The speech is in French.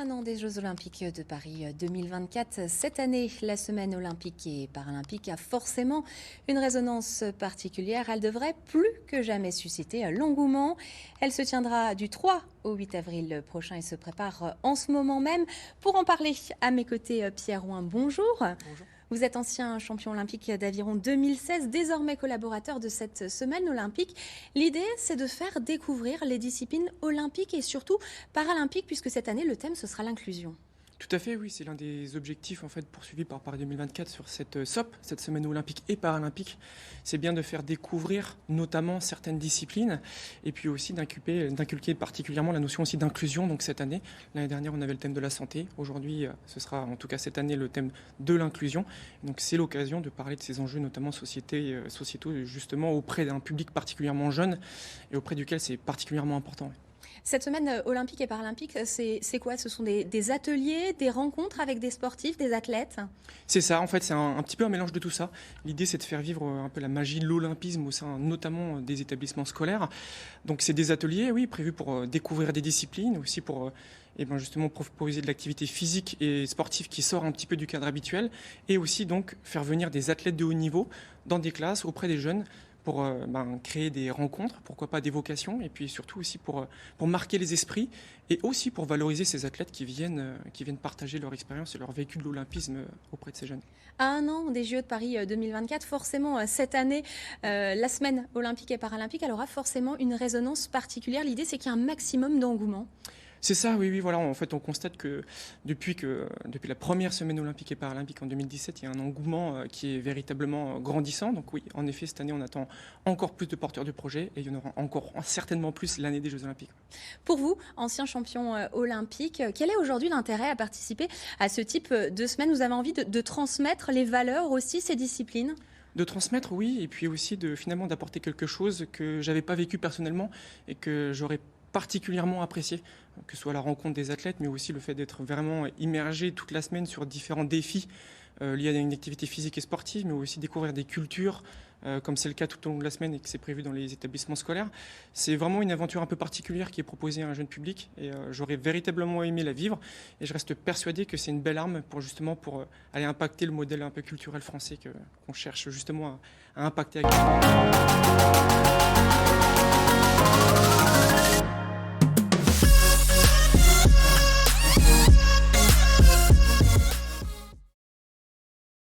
un an des Jeux Olympiques de Paris 2024. Cette année, la semaine olympique et paralympique a forcément une résonance particulière. Elle devrait plus que jamais susciter l'engouement. Elle se tiendra du 3 au 8 avril prochain et se prépare en ce moment même. Pour en parler, à mes côtés, Pierre Ouin, bonjour. Bonjour. Vous êtes ancien champion olympique d'aviron 2016, désormais collaborateur de cette semaine olympique. L'idée, c'est de faire découvrir les disciplines olympiques et surtout paralympiques, puisque cette année, le thème, ce sera l'inclusion. Tout à fait, oui, c'est l'un des objectifs poursuivis par Paris 2024 sur cette SOP, cette semaine olympique et paralympique. C'est bien de faire découvrir notamment certaines disciplines et puis aussi d'inculquer particulièrement la notion aussi d'inclusion. Donc cette année, l'année dernière, on avait le thème de la santé. Aujourd'hui, ce sera en tout cas cette année le thème de l'inclusion. Donc c'est l'occasion de parler de ces enjeux, notamment sociétaux, justement auprès d'un public particulièrement jeune et auprès duquel c'est particulièrement important. Cette semaine olympique et paralympique, c'est quoi? Ce sont des ateliers, des rencontres avec des sportifs, des athlètes? C'est ça, en fait, c'est un petit peu un mélange de tout ça. L'idée, c'est de faire vivre un peu la magie de l'olympisme au sein notamment des établissements scolaires. Donc, c'est des ateliers, oui, prévus pour découvrir des disciplines, aussi pour justement proposer de l'activité physique et sportive qui sort un petit peu du cadre habituel, et aussi donc faire venir des athlètes de haut niveau dans des classes auprès des jeunes pour créer des rencontres, pourquoi pas des vocations, et puis surtout aussi pour marquer les esprits, et aussi pour valoriser ces athlètes qui viennent partager leur expérience et leur vécu de l'olympisme auprès de ces jeunes. À un an des JO de Paris 2024, forcément, cette année, la semaine olympique et paralympique, elle aura forcément une résonance particulière. L'idée, c'est qu'il y a un maximum d'engouement. C'est ça, oui, voilà. En fait, on constate que depuis la première semaine olympique et paralympique en 2017, il y a un engouement qui est véritablement grandissant. Donc oui, en effet, cette année, on attend encore plus de porteurs de projets et il y en aura encore certainement plus l'année des Jeux olympiques. Pour vous, ancien champion olympique, quel est aujourd'hui l'intérêt à participer à ce type de semaine? Vous avez envie de transmettre les valeurs aussi, ces disciplines? De transmettre, oui, et puis aussi finalement d'apporter quelque chose que j'avais pas vécu personnellement et que j'aurais particulièrement apprécié, que ce soit la rencontre des athlètes, mais aussi le fait d'être vraiment immergé toute la semaine sur différents défis liés à une activité physique et sportive, mais aussi découvrir des cultures, comme c'est le cas tout au long de la semaine et que c'est prévu dans les établissements scolaires. C'est vraiment une aventure un peu particulière qui est proposée à un jeune public et j'aurais véritablement aimé la vivre et je reste persuadé que c'est une belle arme pour aller impacter le modèle un peu culturel français qu'on cherche justement à impacter actuellement.